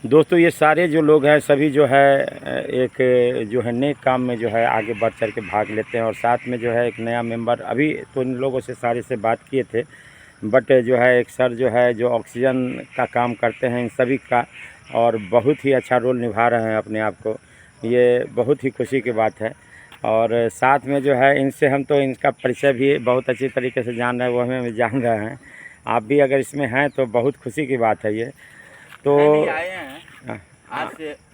दोस्तों ये सारे जो लोग हैं सभी जो है एक जो है नेक काम में जो है आगे बढ़ चढ़ के भाग लेते हैं। और साथ में जो है एक नया मेंबर अभी तो इन लोगों से सारे से बात किए थे, बट जो है एक सर जो है जो ऑक्सीजन का काम करते हैं इन सभी का, और बहुत ही अच्छा रोल निभा रहे हैं अपने आप को। ये बहुत ही खुशी की बात है। और साथ में जो है इनसे हम तो इनका परिचय भी बहुत अच्छी तरीके से जान रहे हैं, वो हमें जान रहे हैं। आप भी अगर इसमें हैं तो बहुत खुशी की बात है ये। तो आए हैं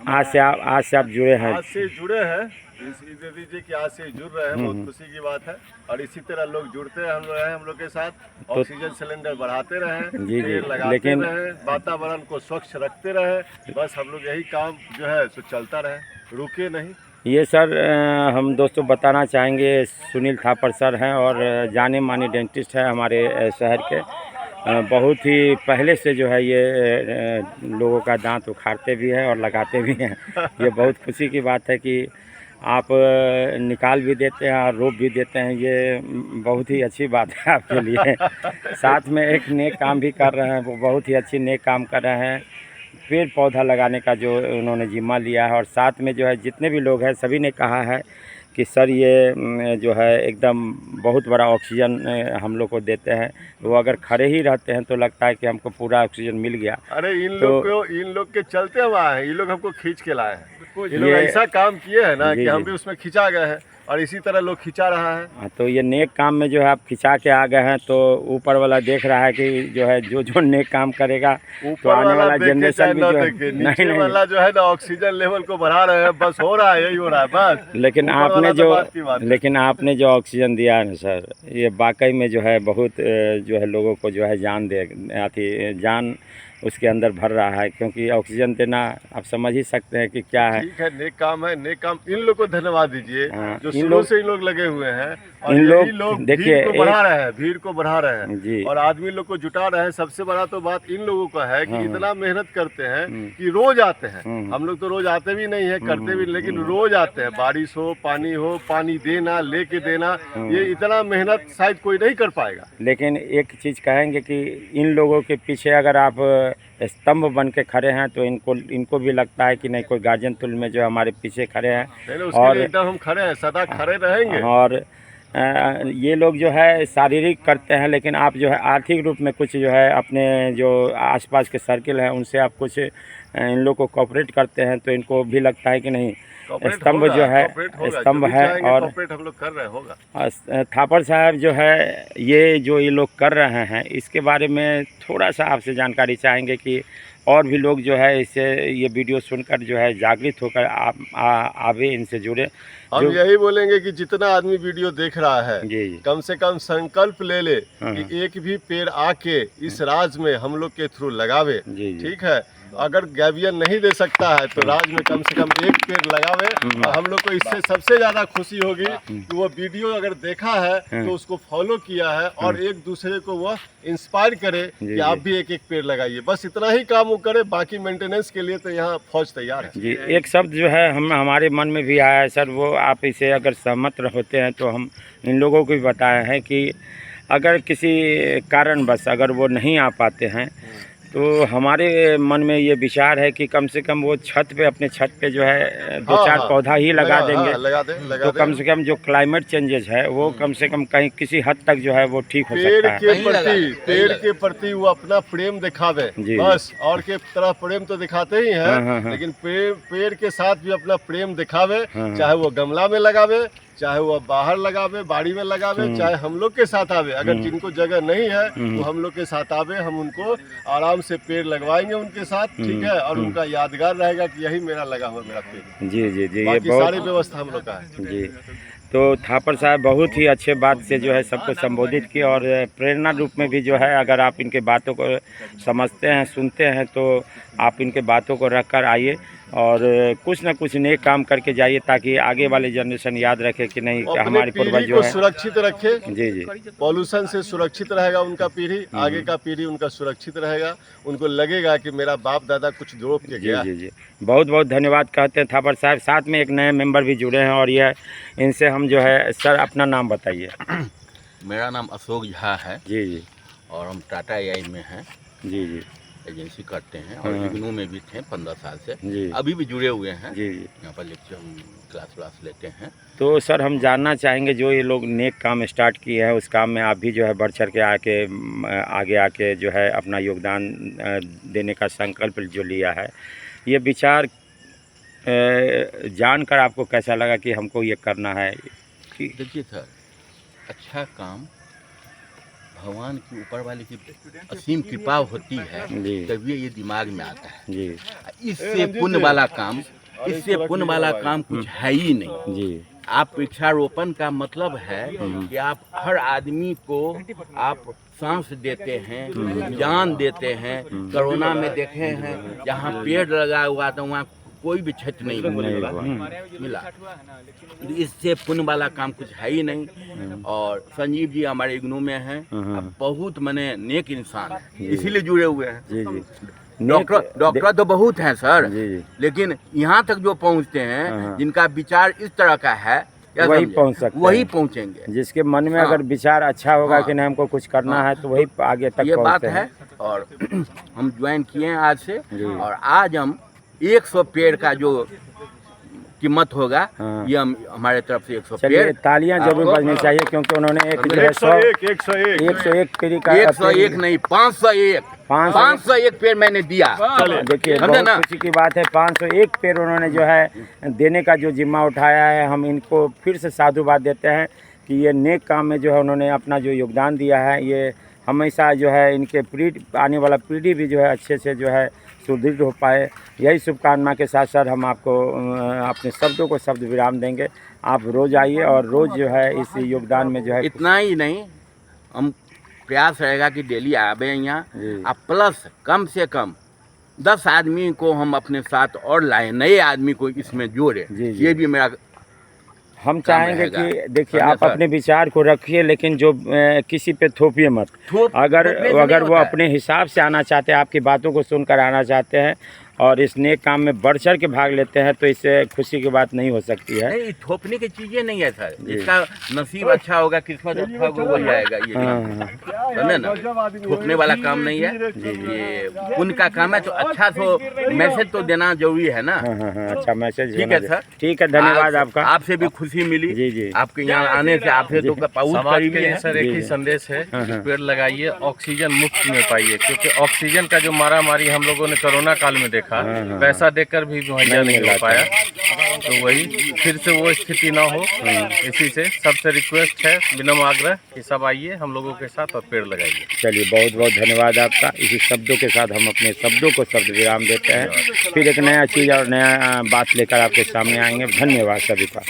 आज से आप जुड़े हैं। आज से जुड़े हैं, इसी दे दीजिए कि आज से जुड़ रहे हैं, बहुत खुशी की बात है। और इसी तरह लोग जुड़ते हैं हम लोग के साथ, ऑक्सीजन सिलेंडर बढ़ाते रहें, जी पेड़ लगाते रहें, वातावरण को स्वच्छ रखते रहें। बस हम लोग यही काम जो है सो चलता रहे, रुके नहीं। ये सर हम दोस्तों बताना चाहेंगे, सुनील थापर सर हैं और जाने माने डेंटिस्ट हैं हमारे शहर के। बहुत ही पहले से जो है ये लोगों का दांत उखाड़ते भी हैं और लगाते भी हैं। ये बहुत खुशी की बात है कि आप निकाल भी देते हैं और रोप भी देते हैं, ये बहुत ही अच्छी बात है आपके लिए। साथ में एक नेक काम भी कर रहे हैं, वो बहुत ही अच्छी नेक काम कर रहे हैं। पेड़ पौधा लगाने का जो उन्होंने जिम्मा लिया है, और साथ में जो है जितने भी लोग हैं सभी ने कहा है कि सर ये जो है एकदम बहुत बड़ा ऑक्सीजन हम लोग को देते हैं। वो अगर खड़े ही रहते हैं तो लगता है कि हमको पूरा ऑक्सीजन मिल गया। अरे इन लोग के चलते हम आए हैं, ये लोग हमको खींच के लाए हैं। ये लोग ऐसा काम किए हैं ना कि हम भी उसमें खिंचा गए हैं, और इसी तरह लोग खिंचा रहा है। तो ये नेक काम में जो है आप खिंचा के आ गए हैं, तो ऊपर वाला देख रहा है कि जो है जो नेक काम करेगा तो आने वाला जनरेशन भी जो है नीचे वाला जो है ना ऑक्सीजन लेवल को बढ़ा रहे हैं, बस हो रहा है, यही हो रहा है बस। लेकिन आपने जो ऑक्सीजन दिया है ना सर, ये वाकई में जो है बहुत जो है लोगों को जो है जान उसके अंदर भर रहा है। क्योंकि ऑक्सीजन देना आप समझ ही सकते हैं कि क्या है। ठीक है, नेक काम है, नेक काम। इन लोग को धन्यवाद दीजिए जो इन शुरू से इन लोग लगे हुए हैं, और इन लोग देखिए भीड़ को बढ़ा रहे हैं, भीड़ को बढ़ा रहे हैं जी, और आदमी लोग को जुटा रहे हैं। सबसे बड़ा तो बात इन लोगों का है कि इतना मेहनत करते हैं कि रोज आते हैं। हम लोग तो रोज आते भी नहीं है, करते भी, लेकिन रोज आते हैं। बारिश हो, पानी देना, लेके देना, ये इतना मेहनत शायद कोई नहीं कर पाएगा। लेकिन एक चीज़ कहेंगे कि इन लोगों के पीछे अगर आप स्तंभ बन के खड़े हैं तो इनको भी लगता है कि नहीं, कोई गार्जियन तुल्य में जो हमारे पीछे खड़े हैं। और एकदम हम खड़े हैं, सदा खड़े रहेंगे। और ये लोग जो है शारीरिक करते हैं, लेकिन आप जो है आर्थिक रूप में कुछ जो है अपने जो आसपास के सर्किल हैं उनसे आप कुछ इन लोग को कोऑपरेट करते हैं, तो इनको भी लगता है कि नहीं स्तंभ जो है स्तंभ है। और हम लोग कर रहे होगा। थापर साहब जो है ये लोग कर रहे हैं, इसके बारे में थोड़ा सा आपसे जानकारी चाहेंगे कि और भी लोग जो है इससे ये वीडियो सुनकर जो है जागृत होकर आवे, इनसे जुड़े। हम यही बोलेंगे कि जितना आदमी वीडियो देख रहा है जी कम से कम संकल्प ले ले कि एक भी पेड़ आके इस राज में हम लोग के थ्रू लगावे। ठीक है, अगर गैवियन नहीं दे सकता है तो राज में कम से कम एक पेड़ लगावे। और हम लोग को इससे सबसे ज्यादा खुशी होगी कि वो वीडियो अगर देखा है तो उसको फॉलो किया है, और एक दूसरे को वो इंस्पायर करे कि आप भी एक एक पेड़ लगाइए। बस इतना ही काम वो करे, बाकी मेंटेनेंस के लिए तो यहाँ फौज तैयार है। जी, एक शब्द जो है हमारे मन में भी आया है सर, वो आप इसे अगर सहमत होते हैं तो हम इन लोगों को भी बताया है कि अगर किसी कारणवश अगर वो नहीं आ पाते हैं तो हमारे मन में ये विचार है कि कम से कम वो छत पे, अपने छत पे जो है दो चार पौधा ही लगा देंगे। तो कम से कम जो क्लाइमेट चेंजेस है वो कम से कम कहीं किसी हद तक जो है वो ठीक हो सकता है। पेड़ के प्रति वो अपना प्रेम दिखावे बस, और के तरह प्रेम तो दिखाते ही हैं, लेकिन पेड़ के साथ भी अपना प्रेम दिखावे। चाहे वो गमला में लगावे, चाहे वो बाहर लगावे, बाड़ी में लगावे, चाहे हम लोग के साथ आवे। अगर जिनको जगह नहीं है तो हम लोग के साथ आवे, हम उनको आराम से पेड़ लगवाएंगे उनके साथ। ठीक है, और उनका यादगार रहेगा कि यही मेरा लगा हुआ मेरा पेड़। जी जी जी, ये सारी व्यवस्था हम लोग का है जी। तो थापर साहब बहुत ही अच्छे बात से जो है सबको संबोधित किया, और प्रेरणा रूप में भी जो है अगर आप इनके बातों को समझते हैं, सुनते हैं, तो आप इनके बातों को रख कर आइए और कुछ ना कुछ नेक काम करके जाइए, ताकि आगे वाले जनरेशन याद रखे कि नहीं हमारे पूर्वज जो है सुरक्षित रखे। जी, पॉल्यूशन से सुरक्षित रहेगा उनका पीढ़ी, आगे का पीढ़ी उनका सुरक्षित रहेगा। उनको लगेगा कि मेरा बाप दादा कुछ रोप के गया। जी, बहुत बहुत धन्यवाद कहते हैं थापर साहब। साथ में एक नए मेंबर भी जुड़े हैं, और यह इनसे हम जो है सर अपना नाम बताइए। मेरा नाम अशोक झा है जी, और हम टाटा AI में हैं। जी, एजेंसी करते हैं और हाँ। इग्नू में भी थे 15 साल से, जी अभी भी जुड़े हुए हैं। जी जी। यहाँ पर लेक्चर क्लास व्लास लेते हैं। तो सर हम जानना चाहेंगे जो ये लोग नेक काम स्टार्ट किए हैं उस काम में आप भी जो है बढ़ चढ़ के आगे आके जो है अपना योगदान देने का संकल्प जो लिया है, ये विचार जानकर आपको कैसा लगा कि हमको ये करना है? कि देखिए सर, अच्छा काम भगवान की ऊपर वाले की असीम कृपा होती है, जी तभी ये दिमाग में आता है। जी इससे पुण्य वाला काम, इससे पुण्य वाला काम कुछ है ही नहीं। जी आप वृक्षारोपण का मतलब है कि आप हर आदमी को आप सांस देते हैं, जान देते हैं। कोरोना में देखे हैं जहाँ पेड़ लगा हुआ था वहाँ कोई भी क्षति नहीं मिला। इससे पुण्य वाला काम कुछ है ही नहीं। और संजीव जी हमारे इग्नू में हैं, अब बहुत मने नेक इंसान है, इसीलिए जुड़े हुए हैं। जी जी। डॉक्टर तो बहुत हैं सर, जी जी। लेकिन यहाँ तक जो पहुँचते हैं, जिनका विचार इस तरह का है, वही पहुंच सकते हैं, वही पहुँचेंगे। जिसके मन में अगर विचार अच्छा होगा कि नहीं हमको कुछ करना है तो वही आगे तक ये बात पहुंचते है। हैं। और हम ज्वाइन किए हैं आज से, जी। और आज हम 100 पेड़ का जो कीमत होगा, हाँ। ये हम हमारे तरफ से 100 चलिए पेड़। तालियां जरूर बजनी चाहिए क्योंकि उन्होंने एक जो है 101 पेड़ का 101 नहीं, 501 501 पेड़ मैंने दिया। देखिए समझे ना? बहुत खुशी की बात है, 501 पेड़ उन्होंने जो है देने का जो जिम्मा उठाया है, हम इनको फिर से साधुवाद देते हैं कि ये नेक काम में जो है उन्होंने अपना जो योगदान दिया है, ये हमेशा जो है इनके आने वाला पीढ़ी भी जो है अच्छे से जो है सुदृढ़ हो पाए। यही शुभकामना के साथ साथ हम आपको अपने शब्दों को शब्द विराम देंगे। आप रोज़ आइए और रोज़ जो है इस योगदान में जो है इतना ही नहीं, हम प्रयास रहेगा कि डेली आवे यहाँ, अब प्लस कम से कम 10 आदमी को हम अपने साथ और लाएं, नए आदमी को इसमें जोड़े। जी, जी। ये भी मेरा हम चाहेंगे रहेगा। कि देखिए समझे आप सर? अपने विचार को रखिए, लेकिन जो किसी पे थोपिए मत। अगर थोपने से नहीं वो होता है। अपने हिसाब से आना चाहते हैं, आपकी बातों को सुनकर आना चाहते हैं और इस नेक काम में बढ़ चढ़ के भाग लेते हैं, तो इससे खुशी की बात नहीं हो सकती है। नहीं, थोपने की चीजें नहीं है सर। जिसका नसीब अच्छा होगा, किस्मत अच्छा होगा, वो जाएगा। ये समझे ना, थोपने वाला काम नहीं है, ये पुण्य का काम है। तो अच्छा तो मैसेज तो देना जरूरी है ना। हाँ, अच्छा मैसेज। ठीक है सर, ठीक है, धन्यवाद आपका। आपसे भी खुशी मिली। जी जी। आपके यहाँ आने से, आपसे तो बहुत समाज करीबी के लिए है। सर एक ही संदेश है कि पेड़ लगाइए, ऑक्सीजन मुफ्त में पाइए, क्योंकि ऑक्सीजन का जो मारामारी हम लोगों ने कोरोना काल में देखा, पैसा देकर भी मुहैया नहीं हो पाया। तो वही फिर से वो स्थिति ना हो, इसी से सबसे रिक्वेस्ट है, विनम्र आग्रह कि सब आइए हम लोगों के साथ और पेड़ लगाइए। चलिए बहुत बहुत धन्यवाद आपका। इसी शब्दों के साथ हम अपने शब्दों को शब्द विराम देते हैं। फिर एक नया चीज़ और नया बात लेकर आपके सामने आएंगे। धन्यवाद सभी का।